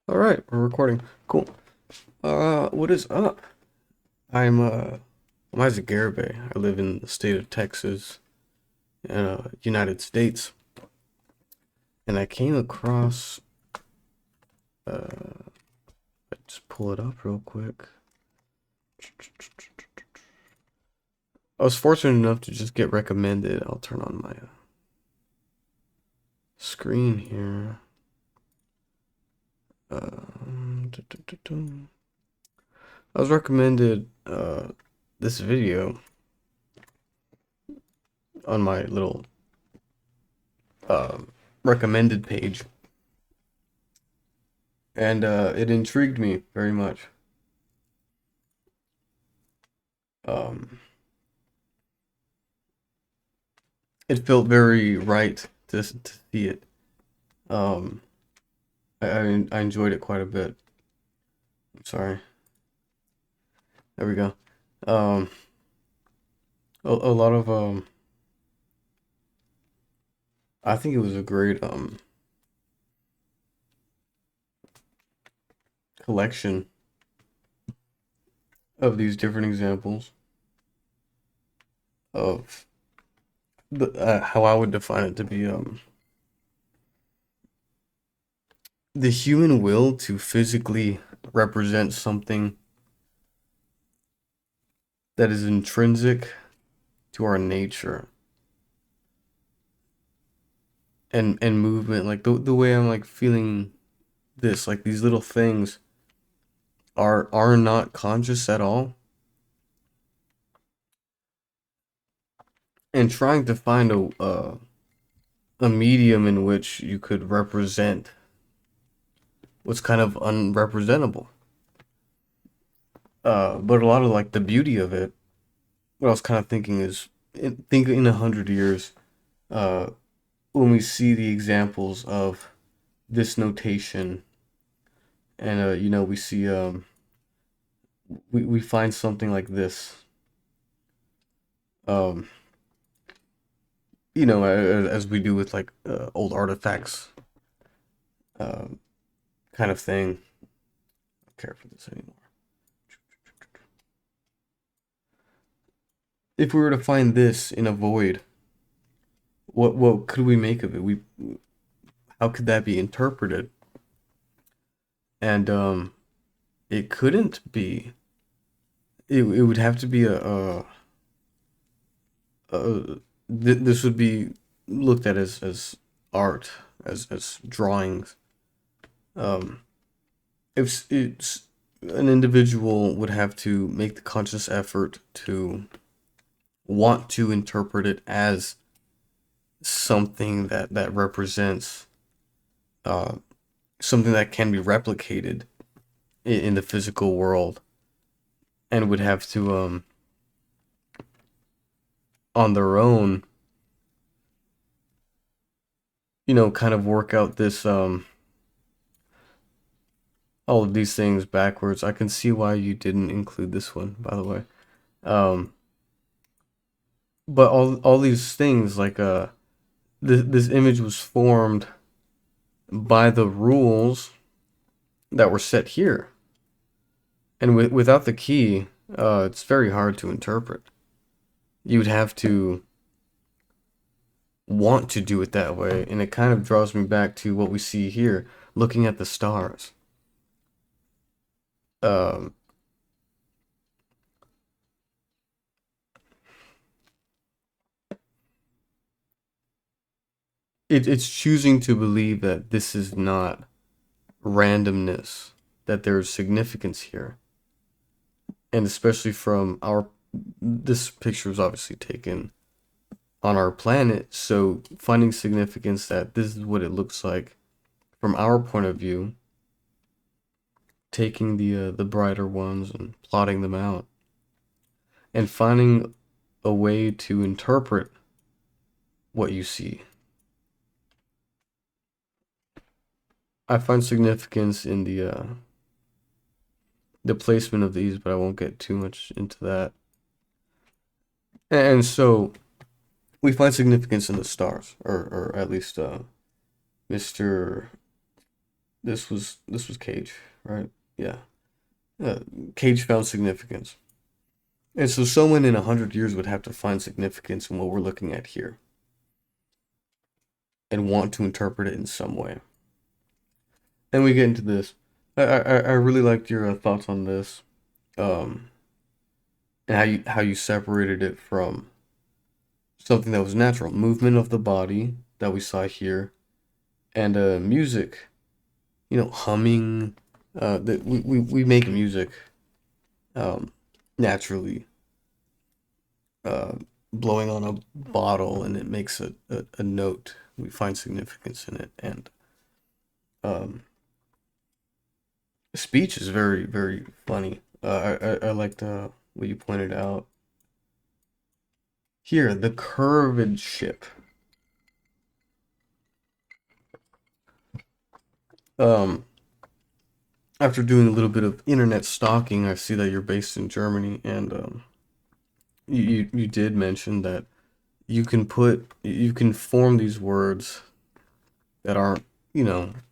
All right, we're recording. Cool. What is up? I'm Isaac Garibay. I live in the state of Texas, United States, and I came across. Let's just pull it up real quick. I was fortunate enough to just get recommended. I'll turn on my screen here. I was recommended this video on my little uh, recommended page, and it intrigued me very much. Um, it felt very right to see it. Um, I enjoyed it quite a bit. I'm sorry. There we go. Um, a lot of I think it was a great collection of these different examples of how I would define it to be the human will to physically represent something that is intrinsic to our nature and movement, like the way I'm like feeling this, like these little things are not conscious at all, and trying to find a medium in which you could represent what's kind of unrepresentable. But a lot of like the beauty of it, what I was kind of thinking is, think in 100 years, uh, when we see the examples of this notation, and we see we find something like this, um, as we do with like old artifacts, um, kind of thing. I don't care for this anymore. If we were to find this in a void, what could we make of it? We How could that be interpreted? And it couldn't be. It would have to be this would be looked at as art, as drawings. Um, if it's an individual would have to make the conscious effort to want to interpret it as something that represents uh, something that can be replicated in the physical world, and would have to on their own, kind of work out this all of these things backwards. I can see why you didn't include this one, by the way. Um, but all these things, like this image was formed by the rules that were set here, and without the key, it's very hard to interpret. You would have to want to do it that way, and it kind of draws me back to what we see here, looking at the stars. Um, it's choosing to believe that this is not randomness, that there's significance here. And especially from this picture was obviously taken on our planet, so finding significance that this is what it looks like from our point of view, taking the brighter ones and plotting them out, and finding a way to interpret what you see. I find significance in the placement of these, but I won't get too much into that. And so we find significance in the stars, or at least Mr. this was Cage, right? Yeah. Uh, Cage found significance. And so someone in 100 years would have to find significance in what we're looking at here and want to interpret it in some way. And we get into this. I really liked your thoughts on this, um, and how you separated it from something that was natural, movement of the body that we saw here, and music. Humming. That we make music um, naturally, uh, blowing on a bottle, and it makes a note. We find significance in it, and um, speech is very, very funny. I liked what you pointed out here. The curved ship. Um, After doing a little bit of internet stalking, I see that you're based in Germany, and you did mention that you can form these words that aren't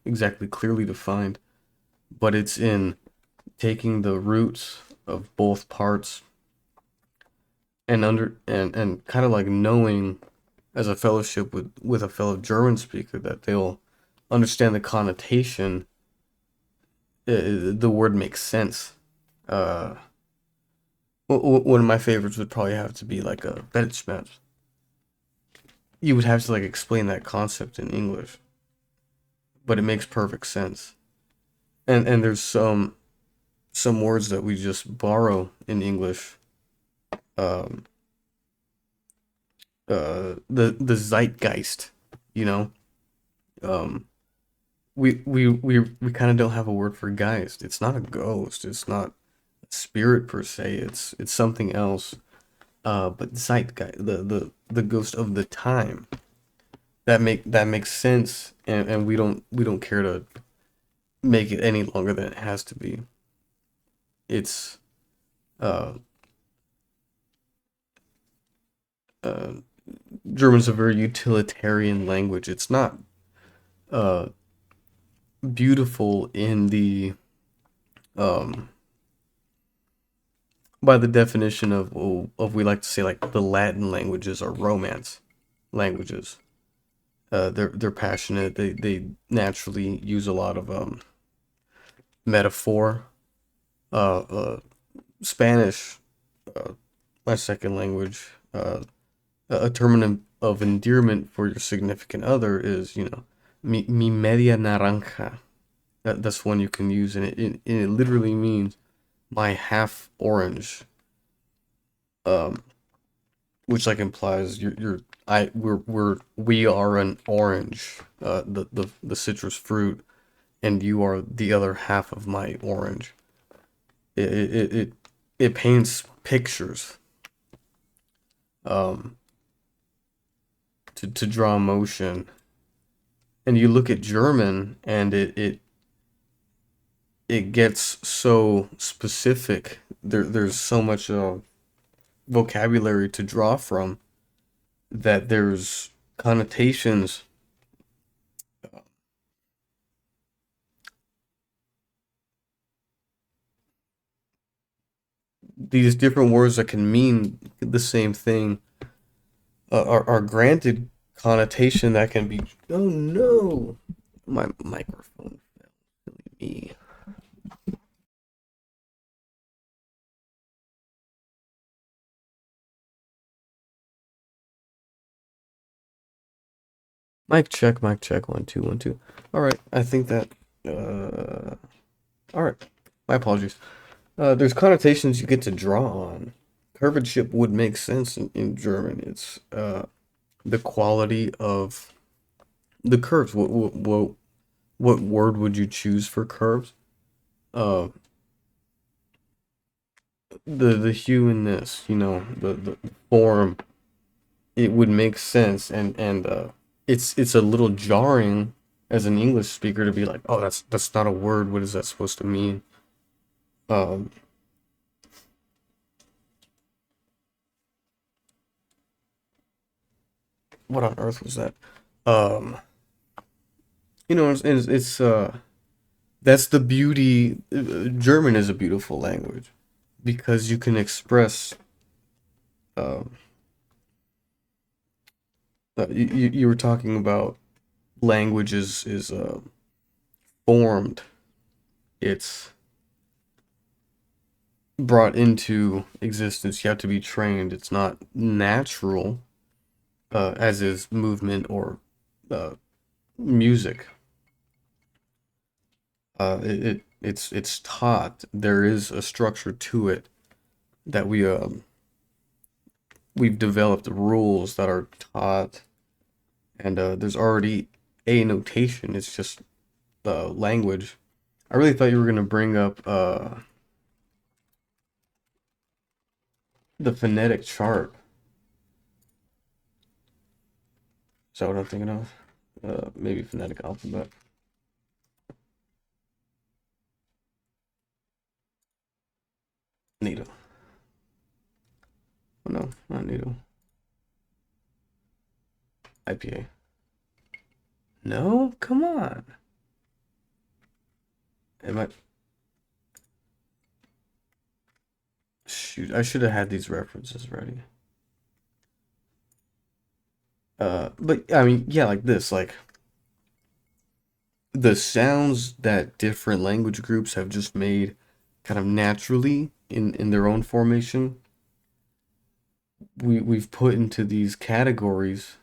exactly clearly defined, but it's in taking the roots of both parts and kind of like knowing as a fellowship with a fellow German speaker that they'll understand the connotation. The word makes sense. Uh, one of my favorites would probably have to be like a Weltschmerz. You would have to like explain that concept in English, but it makes perfect sense. And there's some words that we just borrow in English. Um, the zeitgeist, you know. Um, we kind of don't have a word for geist. It's not a ghost. It's not a spirit per se. It's something else. But zeitgeist, the ghost of the time. That makes sense, and we don't care to make it any longer than it has to be. It's uh uh German's a very utilitarian language. It's not uh beautiful in the um by the definition of we like to say like the Latin languages are romance languages. They're passionate. They naturally use a lot of metaphor. Uh, Spanish, uh, my second language, a term of endearment for your significant other is mi media naranja. That's one you can use, and it literally means my half orange. Um, which like implies we are an orange, the citrus fruit, and you are the other half of my orange. It paints pictures um to draw emotion, and you look at German, and it gets so specific. There's so much vocabulary to draw from that there's connotations. These different words that can mean the same thing are granted connotation that can be. Oh no, my microphone failed me. Mic check, 1 2 1 2. All right, I think that. All right, my apologies. There's connotations you get to draw on. Curved ship would make sense in German. It's the quality of the curves. What word would you choose for curves? Uh, the humanness, the form. It would make sense, and it's a little jarring as an English speaker to be like, oh, that's not a word. What is that supposed to mean? Um, what on earth was that? Um, it's That's the beauty. German is a beautiful language because you can express. Uh, you were talking about language is formed. It's brought into existence. You have to be trained. It's not natural, as is movement or uh, music. It's taught. There is a structure to it that we've developed rules that are taught, and there's already a notation. It's just language. I really thought you were gonna bring up the phonetic chart. Is that what I'm thinking of? Maybe phonetic alphabet. Needle. Oh no, not needle. IPA. No, come on. Am I? Shoot, I should have had these references ready. But I mean, yeah, like this, like the sounds that different language groups have just made kind of naturally in their own formation, we've put into these categories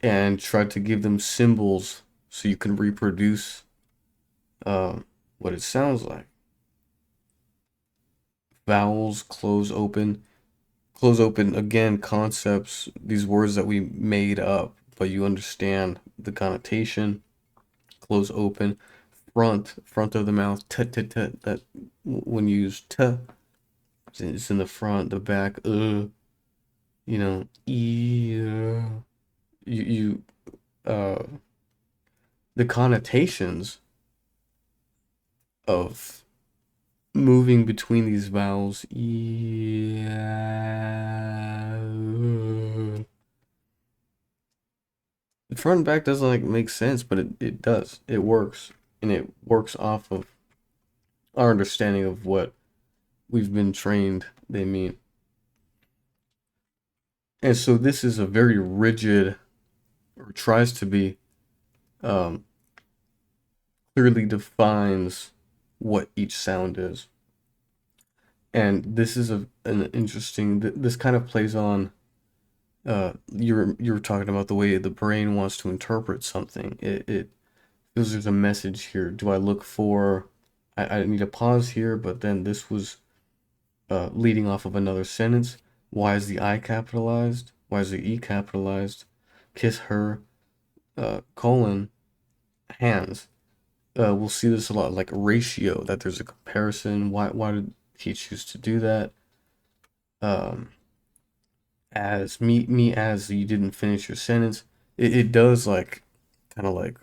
and tried to give them symbols so you can reproduce what it sounds like. Vowels, close open again, concepts, these words that we made up, but you understand the connotation. Close open, front of the mouth, t t t. That when you use t, it's in the front, the back. You know, e. You uh, the connotations of moving between these vowels. The front and back doesn't like make sense, but it does. It works. And it works off of our understanding of what we've been trained they mean. And so this is a very rigid, or tries to be, um, clearly defines what each sound is. And this is an interesting, this kind of plays on, you were talking about the way the brain wants to interpret something. It feels there's a message here. Do I look for, I need a pause here, but then this was leading off of another sentence. Why is the I capitalized? Why is the E capitalized? Kiss her, colon, hands. We'll see this a lot, like ratio, that there's a comparison. Why did he choose to do that? Um, as me as you didn't finish your sentence. It does like kind of like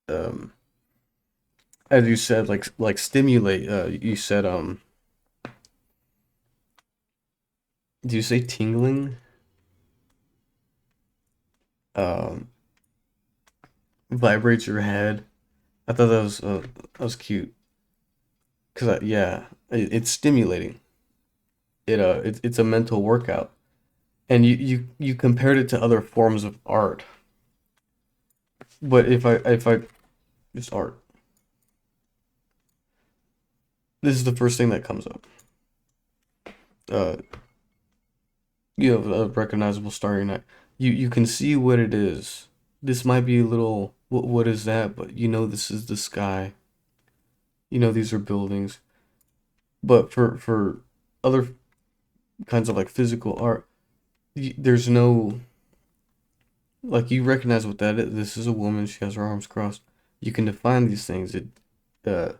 um as you said, like stimulate. You said do you say tingling? Um, vibrates your head. I thought that was cute because yeah, it's stimulating. It's a mental workout, and you compared it to other forms of art. But if I just art, this is the first thing that comes up. Uh, you have a recognizable Starry Night. You can see what it is. This might be a little what is that? But you know this is the sky. You know these are buildings. But for other kinds of like physical art, there's no like you recognize what that is. This is a woman. She has her arms crossed. You can define these things. Uh,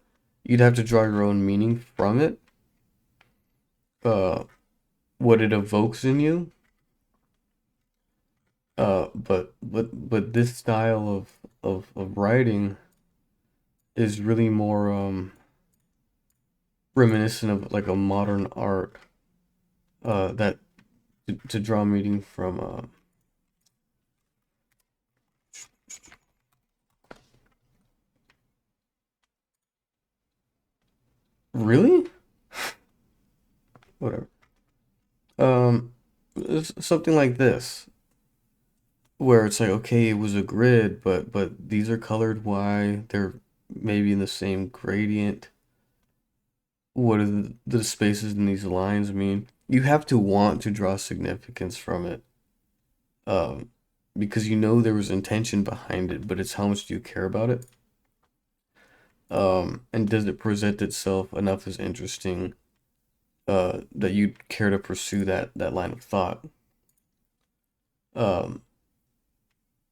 you'd have to draw your own meaning from it. Uh, what it evokes in you. But this style of writing is really more reminiscent of like a modern art that to draw meaning from Really? Whatever. Um, it's something like this, where it's like, okay, it was a grid, but these are colored why they're maybe in the same gradient. What do the spaces in these lines mean? You have to want to draw significance from it, um, because you know there was intention behind it, but it's how much do you care about it? And does it present itself enough as interesting, that you'd care to pursue that line of thought? Um,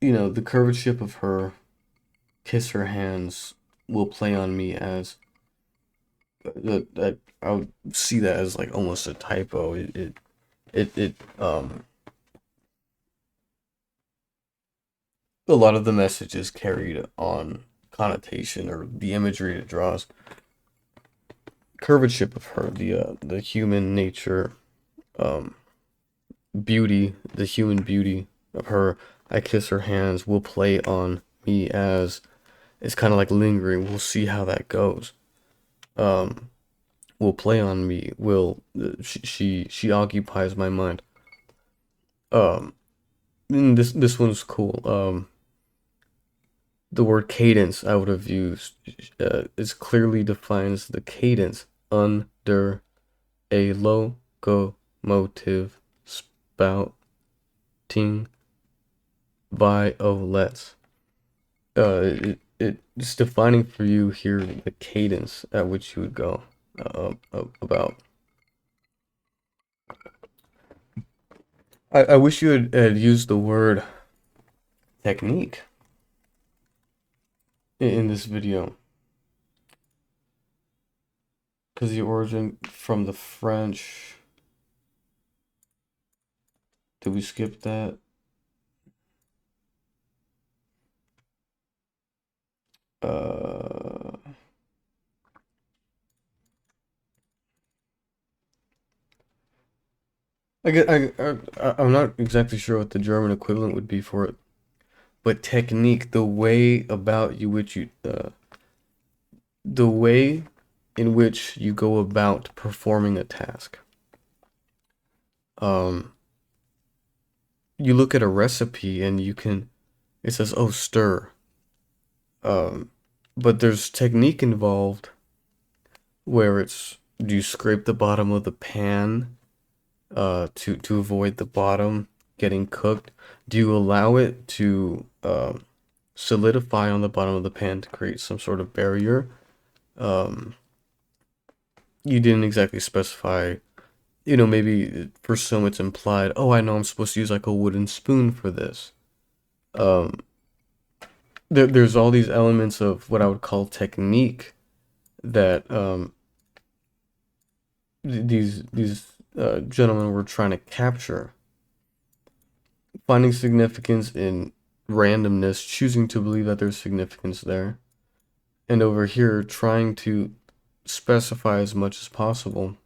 the curvature of her kiss her hands will play on me as that I would see that as like almost a typo. A lot of the message is carried on connotation or the imagery it draws. Curvature of her, the human nature, um, beauty, the human beauty of her. I kiss her hands will play on me as it's kind of like lingering. We'll see how that goes. Um, will play on me. Will she occupies my mind. And this one's cool. The word cadence I would have used is clearly defines the cadence under a locomotive spouting violets. It's defining for you here the cadence at which you would go about. I wish you had used the word technique in this video, because the origin from the French. Did we skip that? Uh, I get, I'm not exactly sure what the German equivalent would be for it, but technique, the way in which you go about performing a task. Um, you look at a recipe and it says, oh, stir. Um, but there's technique involved where do you scrape the bottom of the pan, to avoid the bottom getting cooked? Do you allow it to solidify on the bottom of the pan to create some sort of barrier? Um, you didn't exactly specify, maybe for some it's implied, oh, I know I'm supposed to use like a wooden spoon for this. Um, there's all these elements of what I would call technique that these gentlemen were trying to capture. Finding significance in randomness, choosing to believe that there's significance there, and over here trying to specify as much as possible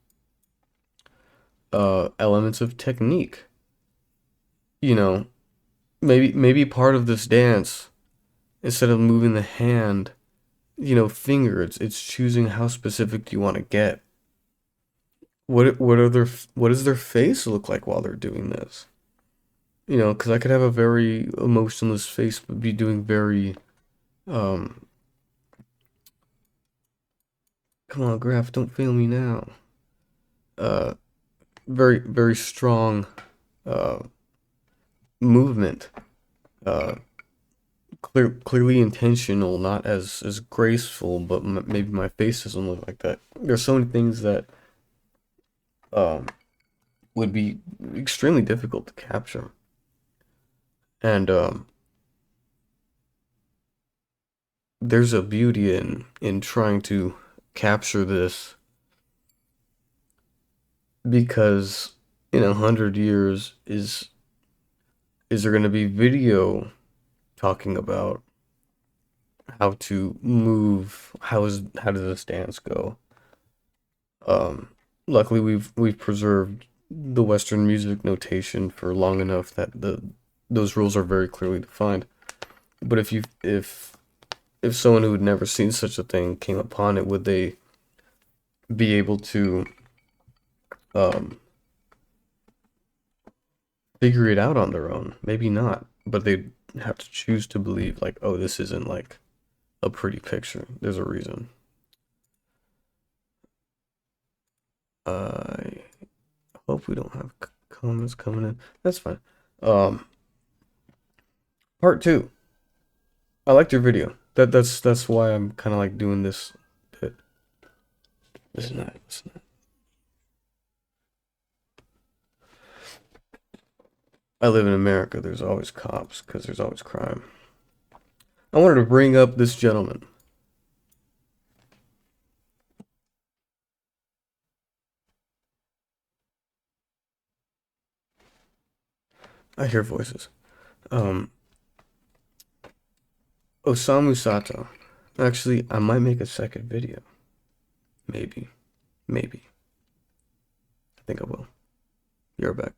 elements of technique. You know, maybe part of this dance, instead of moving the hand, finger, it's choosing how specific do you want to get. What does their face look like while they're doing this? Because I could have a very emotionless face, but be doing very um. Come on, Graph, don't fail me now. Uh, very strong uh movement. Uh, clearly intentional, not as graceful, but maybe my face doesn't look like that. There's so many things that um would be extremely difficult to capture, and there's a beauty in trying to capture this, because in 100 years is there going to be video talking about how to move, how does this dance go? Um, Luckily we've preserved the Western music notation for long enough that those rules are very clearly defined. But if someone who had never seen such a thing came upon it, be able to um, figure it out on their own. Maybe not, but they have to choose to believe like, oh, this isn't like a pretty picture. There's a reason. I hope we don't have comments coming in. That's fine. Um, Part two. I liked your video. That's why I'm kind of like doing this bit. This is not. This is not. I live in America. There's always cops because there's always crime. I wanted to bring up this gentleman. I hear voices. Um, Osamu Sato. Actually, I might make a second video. Maybe. Maybe. I think I will. You're back.